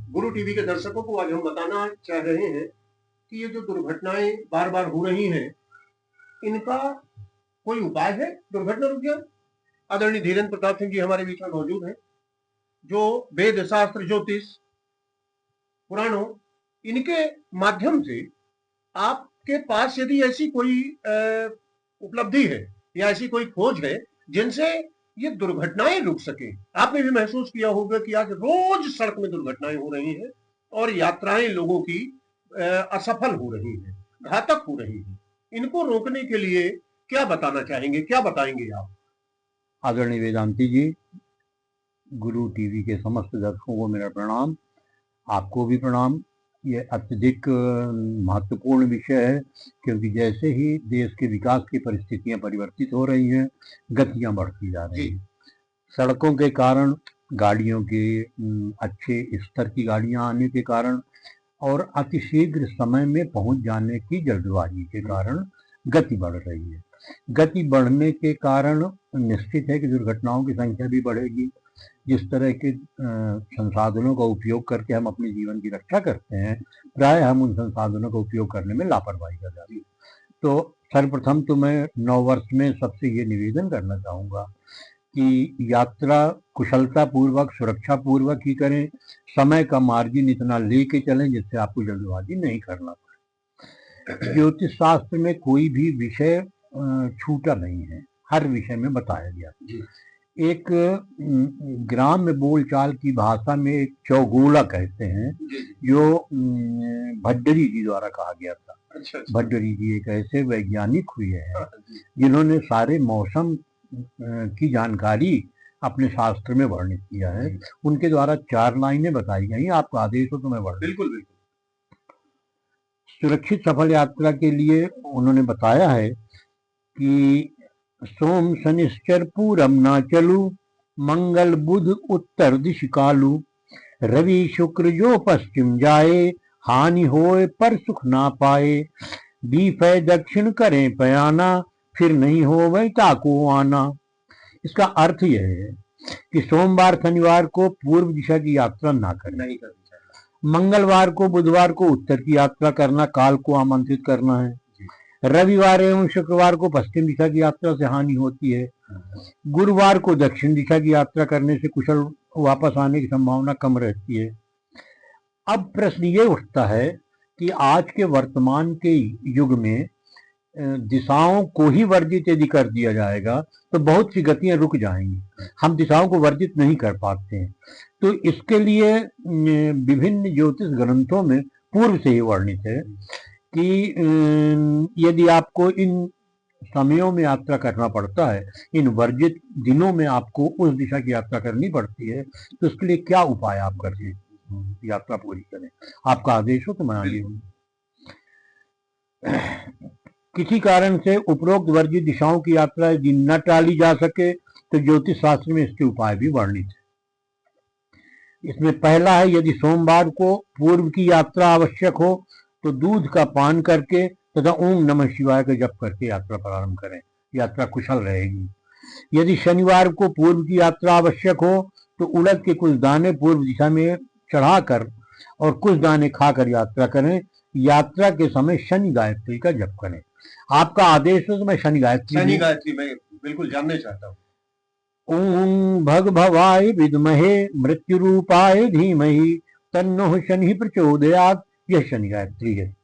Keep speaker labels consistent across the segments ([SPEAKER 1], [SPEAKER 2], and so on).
[SPEAKER 1] गुरु TV के दर्शकों को आज हम बताना चाह रहे हैं कि ये जो दुर्घटनाएं बार बार हो रही हैं, इनका कोई उपाय है दुर्घटना रुक? आदरणीय धीरेन्द्र प्रताप सिंह जी हमारे बीच में मौजूद हैं, जो वेद शास्त्र ज्योतिष पुराणों इनके माध्यम से आपके पास यदि ऐसी कोई उपलब्धि है या ऐसी कोई खोज है जिनसे ये दुर्घटनाएं रुक सके। आपने भी महसूस किया होगा कि आज रोज सड़क में दुर्घटनाएं हो रही हैं और यात्राएं लोगों की असफल हो रही हैं, घातक हो रही हैं। इनको रोकने के लिए क्या बताना चाहेंगे, क्या बताएंगे आप?
[SPEAKER 2] आदरणीय वेदांती जी, गुरु टीवी के समस्त दर्शकों को मेरा प्रणाम, आपको भी प्रणाम। ये अत्यधिक महत्वपूर्ण विषय है, क्योंकि जैसे ही देश के विकास की परिस्थितियां परिवर्तित हो रही हैं, गतियां बढ़ती जा रही हैं। सड़कों के कारण, गाड़ियों के अच्छे स्तर की गाड़ियां आने के कारण और अतिशीघ्र समय में पहुंच जाने की जल्दबाजी के कारण गति बढ़ रही है। गति बढ़ने के कारण निश्चित है कि दुर्घटनाओं की संख्या भी बढ़ेगी। जिस तरह के संसाधनों का उपयोग करके हम अपने जीवन की रक्षा करते हैं, प्राय हम उन संसाधनों का उपयोग करने में लापरवाही कर जाती है। तो सर्वप्रथम तो मैं नववर्ष में सबसे ये निवेदन करना चाहूँगा कि यात्रा कुशलता पूर्वक, सुरक्षा पूर्वक ही करें। समय का मार्जिन इतना लेके चलें जिससे आपको जल्दबाजी नहीं करना पड़े। ज्योतिष शास्त्र में कोई भी विषय छूटा नहीं है, हर विषय में बताया गया। एक ग्राम्य बोलचाल की भाषा में एक चौगोला कहते हैं, जो भड्डरी जी द्वारा कहा गया था। अच्छा। भड्डरी जी एक ऐसे वैज्ञानिक हुए हैं जिन्होंने सारे मौसम की जानकारी अपने शास्त्र में वर्णित किया है। उनके द्वारा 4 लाइनें बताई गई। आपका आदेश हो तो मैं वर्णन।
[SPEAKER 1] बिल्कुल बिल्कुल।
[SPEAKER 2] सुरक्षित सफल यात्रा के लिए उन्होंने बताया है कि सोम शनिश्चर पूरम ना चलू, मंगल बुध उत्तर दिश कालू, रवि शुक्र जो पश्चिम जाए, हानि होए पर सुख ना पाए, बीफे दक्षिण करें पयाना, फिर नहीं हो वही ताको आना। इसका अर्थ यह है कि सोमवार शनिवार को पूर्व दिशा की यात्रा ना करें, मंगलवार को बुधवार को उत्तर की यात्रा करना काल को आमंत्रित करना है, रविवार एवं शुक्रवार को पश्चिम दिशा की यात्रा से हानि होती है, गुरुवार को दक्षिण दिशा की यात्रा करने से कुशल वापस आने की संभावना कम रहती है। अब प्रश्न ये उठता है कि आज के वर्तमान के युग में दिशाओं को ही वर्जित यदि कर दिया जाएगा तो बहुत सी गतियां रुक जाएंगी। हम दिशाओं को वर्जित नहीं कर पाते हैं। तो इसके लिए विभिन्न ज्योतिष ग्रंथों में पूर्व से ही वर्णित है कि यदि आपको इन समयों में यात्रा करना पड़ता है, इन वर्जित दिनों में आपको उस दिशा की यात्रा करनी पड़ती है, तो उसके लिए क्या उपाय आप करके यात्रा पूरी करें। आपका आदेश हो तो मैं आगे हूँ। किसी कारण से उपरोक्त वर्जित दिशाओं की यात्रा यदि न टाली जा सके तो ज्योतिष शास्त्र में इसके उपाय भी वर्णित है। इसमें पहला है, यदि सोमवार को पूर्व की यात्रा आवश्यक हो तो दूध का पान करके तथा ओम नमः शिवाय का जप करके यात्रा प्रारंभ करें, यात्रा कुशल रहेगी। यदि शनिवार को पूर्व की यात्रा आवश्यक हो तो उड़द के कुछ दाने पूर्व दिशा में चढ़ाकर और कुछ दाने खाकर यात्रा करें। यात्रा के समय शनि गायत्री का जप करें। आपका आदेश हो तो मैं शनि गायत्री
[SPEAKER 1] मैं बिल्कुल जानना चाहता हूँ।
[SPEAKER 2] ओम भग भवाय विद्महे मृत्यु रूपाय धीमहि तन्नो शनि प्रचोदयात्, यह शनि गायत्री है।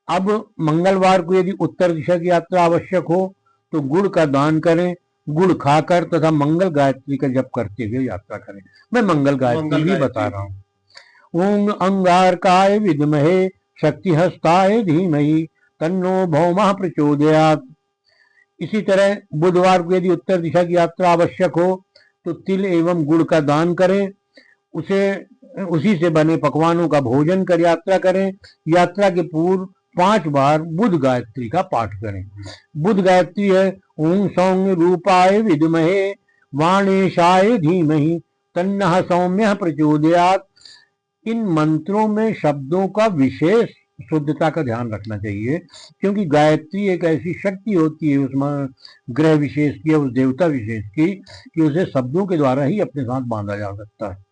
[SPEAKER 2] अब मंगलवार को यदि उत्तर दिशा की यात्रा आवश्यक हो तो गुड़ का दान करें, गुड़ खाकर तथा मंगल गायत्री का जप करते हुए यात्रा करें। मैं मंगल गायत्री भी बता रहा हूँ। ओम अंगारकाय विद्महे शक्तिहस्ताय धीमहि तन्नो भौमः प्रचोदयात्। इसी तरह बुधवार को यदि उत्तर दिशा की यात्रा आवश्यक हो तो तिल एवं गुड़ का दान करें, उसी से बने पकवानों का भोजन कर यात्रा करें। यात्रा के पूर्व 5 बार बुध गायत्री का पाठ करें। बुध गायत्री है, ओम सौम्य रूपाय विद्महे वाणेशाय धीमहि तन्नः सौम्यः प्रचोदयात्। इन मंत्रों में शब्दों का विशेष शुद्धता का ध्यान रखना चाहिए, क्योंकि गायत्री एक ऐसी शक्ति होती है उसमें ग्रह विशेष की, उस देवता विशेष की, कि उसे शब्दों के द्वारा ही अपने साथ बांधा जा सकता है।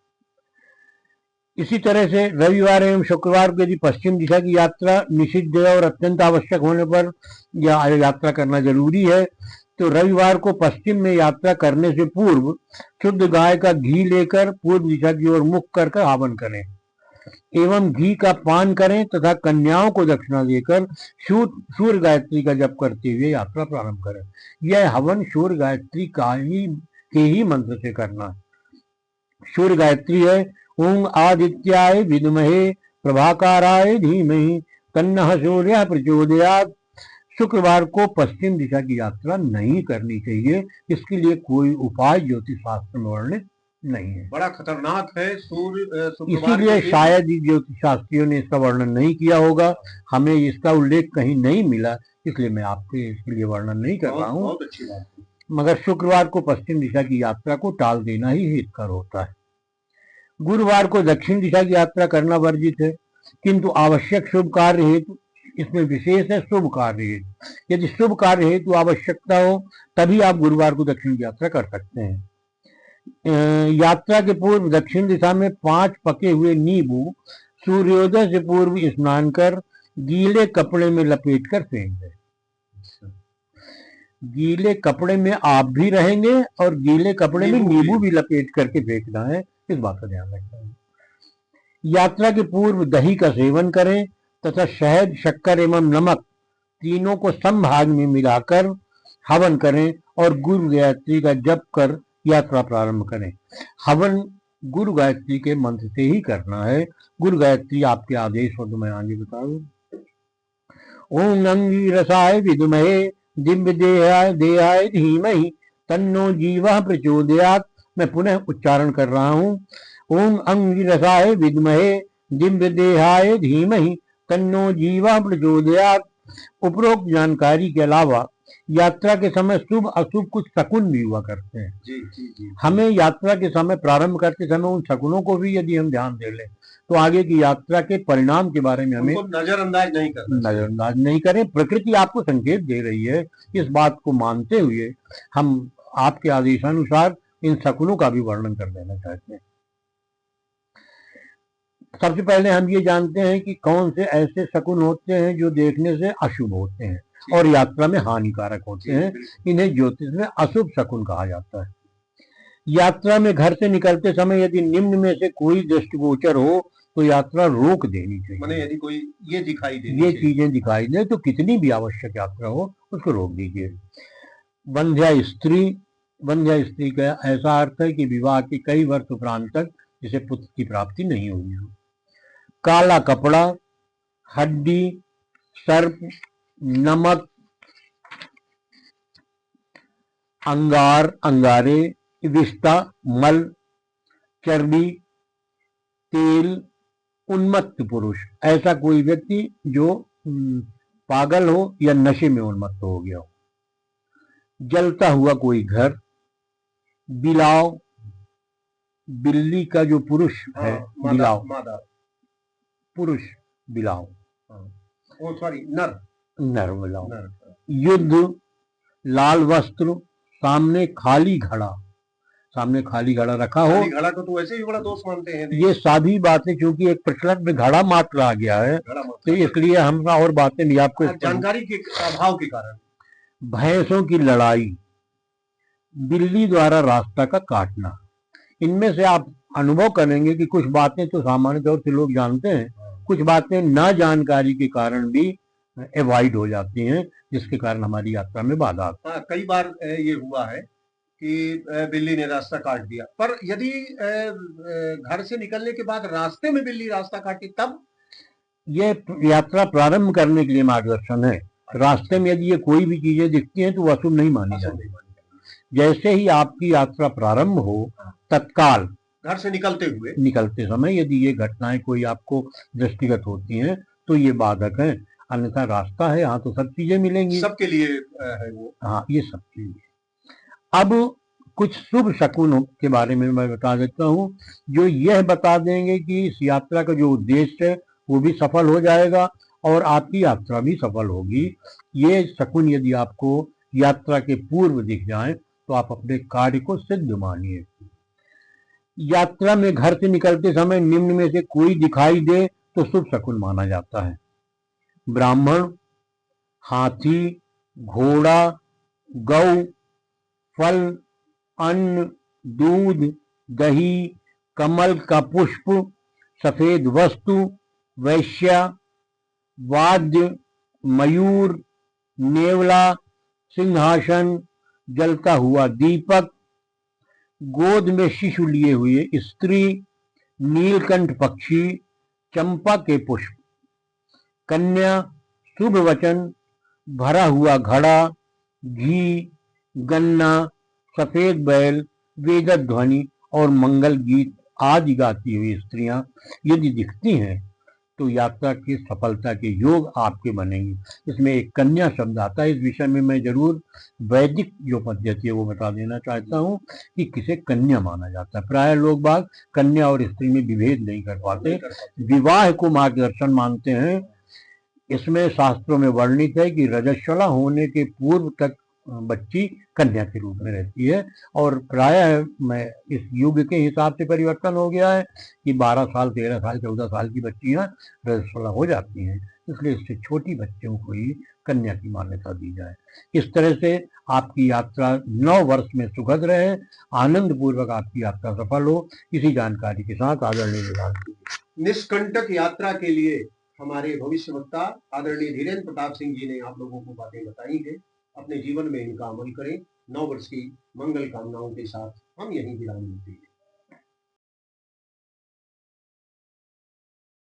[SPEAKER 2] इसी तरह से रविवार एवं शुक्रवार को यदि पश्चिम दिशा की यात्रा निषिद्ध है और अत्यंत आवश्यक होने पर या यात्रा करना जरूरी है, तो रविवार को पश्चिम में यात्रा करने से पूर्व शुद्ध गाय का घी लेकर पूर्व दिशा की ओर मुख कर हवन करें एवं घी का पान करें तथा कन्याओं को दक्षिणा देकर सूर्य गायत्री का जप करते हुए यात्रा प्रारंभ करें। यह हवन सूर्य गायत्री के ही मंत्र से करना है। सूर्य गायत्री है ओम आदित्याय विद्महे प्रभाकाराय धीमहि तन्नः सूर्यः प्रचोदयात्। शुक्रवार को पश्चिम दिशा की यात्रा नहीं करनी चाहिए, इसके लिए कोई उपाय ज्योतिष शास्त्र में वर्णित नहीं है।
[SPEAKER 1] बड़ा खतरनाक है सूर्य
[SPEAKER 2] इसीलिए शायद ही ज्योतिष शास्त्रियों ने इसका वर्णन नहीं किया होगा, हमें इसका उल्लेख कहीं नहीं मिला, इसलिए मैं आपके इसके लिए वर्णन नहीं कर रहा हूँ।
[SPEAKER 1] बहुत अच्छी बात है।
[SPEAKER 2] मगर शुक्रवार को पश्चिम दिशा की यात्रा को टाल देना ही हितकर होता है। गुरुवार को दक्षिण दिशा की यात्रा करना वर्जित है, किंतु आवश्यक शुभ कार्य हेतु, इसमें विशेष है शुभ कार्य हेतु, यदि शुभ कार्य हेतु आवश्यकता हो तभी आप गुरुवार को दक्षिण की यात्रा कर सकते हैं। यात्रा के पूर्व दक्षिण दिशा में 5 पके हुए नींबू सूर्योदय से पूर्व स्नान कर गीले कपड़े में लपेट कर फेंक दें। गीले कपड़े में आप भी रहेंगे और गीले कपड़े में नींबू भी लपेट करके फेंकना है, इस बात का ध्यान रखना है। यात्रा के पूर्व दही का सेवन करें तथा शहद, शक्कर एवं नमक तीनों को समभाग में मिलाकर हवन करें और गुरु गायत्री का जप कर यात्रा प्रारंभ करें। हवन गुरु गायत्री के मंत्र से ही करना है। गुरु गायत्री आपके आदेश हो तो मैं आगे बता दूं। ओम अंगिरसाय विद्महे दिव्य देहाय धीमहि तन्नो जीवः प्रचोदयात्। मैं पुनः उच्चारण कर रहा हूँ। ओम अंगिरसाय विद्महे दिव्य देहाय धीमहि तन्नो जीवः प्रचोदयात्। उपरोक्त जानकारी के अलावा यात्रा के समय शुभ अशुभ कुछ शकुन भी हुआ करते हैं।
[SPEAKER 1] जी।
[SPEAKER 2] हमें यात्रा के समय प्रारंभ करते समय उन शकुनों को भी यदि हम ध्यान दे लें तो आगे की यात्रा के परिणाम के बारे में हमें
[SPEAKER 1] नजरअंदाज नहीं
[SPEAKER 2] करें। प्रकृति आपको संकेत दे रही है, इस बात को मानते हुए हम आपके आदेशानुसार इन शकुनों का भी वर्णन कर देना चाहते हैं। सबसे पहले हम ये जानते हैं कि कौन से ऐसे शकुन होते हैं जो देखने से अशुभ होते हैं और यात्रा में हानिकारक होते हैं। इन्हें ज्योतिष में अशुभ शकुन कहा जाता है। यात्रा में घर से निकलते समय यदि निम्न में से कोई दृष्टिगोचर हो तो यात्रा रोक देनी चाहिए।
[SPEAKER 1] माने यदि कोई ये
[SPEAKER 2] चीजें दिखाई दे तो कितनी भी आवश्यक यात्रा हो उसको रोक दीजिए। वंध्या स्त्री का ऐसा अर्थ है कि विवाह के कई वर्ष उपरांत तक जिसे पुत्र की प्राप्ति नहीं हुई हो। काला कपड़ा, हड्डी, सर्प, नमक, अंगारे, विष्टा, मल, चर्बी, तेल, उन्मत्त पुरुष, ऐसा कोई व्यक्ति जो पागल हो या नशे में उन्मत्त हो गया हो। जलता हुआ कोई घर, बिलाव, बिल्ली का जो पुरुष है, बिलाव, पुरुष बिलाव, नर बिलाव। युद्ध, लाल वस्त्र, सामने खाली घड़ा रखा हो।
[SPEAKER 1] घड़ा को तो वैसे भी बड़ा दोष मानते हैं।
[SPEAKER 2] ये सभी बातें क्योंकि एक प्रचलन में घड़ा मात्र आ गया है तो इसलिए हम और बातें नहीं आपको
[SPEAKER 1] जानकारी के अभाव के कारण।
[SPEAKER 2] भैंसों की लड़ाई, बिल्ली द्वारा रास्ता का काटना, इनमें से आप अनुभव करेंगे कि कुछ बातें तो सामान्य तौर से लोग जानते हैं, कुछ बातें ना जानकारी के कारण भी अवॉइड हो जाती हैं, जिसके कारण हमारी यात्रा में बाधा आती है।
[SPEAKER 1] कई बार ये हुआ है कि बिल्ली ने रास्ता काट दिया, पर यदि घर से निकलने के बाद रास्ते में बिल्ली रास्ता काटी तब
[SPEAKER 2] ये यात्रा प्रारंभ करने के लिए मार्गदर्शन है। रास्ते में यदि ये कोई भी चीजें दिखती हैं तो वो अशुभ नहीं मानी जाती। जैसे ही आपकी यात्रा प्रारंभ हो तत्काल
[SPEAKER 1] घर से
[SPEAKER 2] निकलते समय यदि ये घटनाएं कोई आपको दृष्टिगत होती हैं तो ये बाधक है, अन्यथा रास्ता है, यहाँ तो सब चीजें मिलेंगी,
[SPEAKER 1] सबके लिए है वो।
[SPEAKER 2] हाँ, ये सब चीजें। अब कुछ शुभ शकुन के बारे में मैं बता देता हूँ जो यह बता देंगे कि इस यात्रा का जो उद्देश्य है वो भी सफल हो जाएगा और आपकी यात्रा भी सफल होगी। ये शकुन यदि आपको यात्रा के पूर्व दिख जाए तो आप अपने कार्य को सिद्ध मानिए। यात्रा में घर से निकलते समय निम्न में से कोई दिखाई दे तो शुभ शकुन माना जाता है। ब्राह्मण, हाथी, घोड़ा, गौ, फल, अन्न, दूध, दही, कमल का पुष्प, सफेद वस्तु, वैश्या, वाद्य, मयूर, नेवला, सिंहासन, जलता हुआ दीपक, गोद में शिशु लिए हुए स्त्री, नीलकंठ पक्षी, चंपा के पुष्प, कन्या, शुभ वचन, भरा हुआ घड़ा, घी, गन्ना, सफेद बैल, वेद ध्वनि और मंगल गीत आदि गाती हुई स्त्रियां यदि दिखती हैं तो यात्रा की सफलता के योग आपके बनेंगे। इसमें एक कन्या शब्द आता है। इस विषय में मैं जरूर वैदिक जो पद्धति है वो बता देना चाहता हूँ कि किसे कन्या माना जाता है। प्राय लोग बाग कन्या और स्त्री में विभेद नहीं कर पाते, विवाह को मार्गदर्शन मानते हैं। इसमें शास्त्रों में वर्णित है कि रजस्वला होने के पूर्व तक बच्ची कन्या के रूप में रहती है और प्रायः में इस युग के हिसाब से परिवर्तन हो गया है कि 12 साल, 13 साल, 14 साल की बच्चियां रजस्वला हो जाती हैं, इसलिए इससे छोटी बच्चियों को ही कन्या की मान्यता दी जाए। इस तरह से आपकी यात्रा 9 वर्ष में सुखद रहे, आनंद पूर्वक आपकी यात्रा सफल हो। इसी जानकारी के साथ आदरणीय
[SPEAKER 1] निष्कंटक यात्रा के लिए हमारे भविष्यवक्ता आदरणीय धीरेन्द्र प्रताप सिंह जी ने आप लोगों को बातें बताई हैं। अपने जीवन में इनका अमल करें। 9 वर्ष की मंगल कामनाओं के साथ हम यहीं विराम लेते हैं।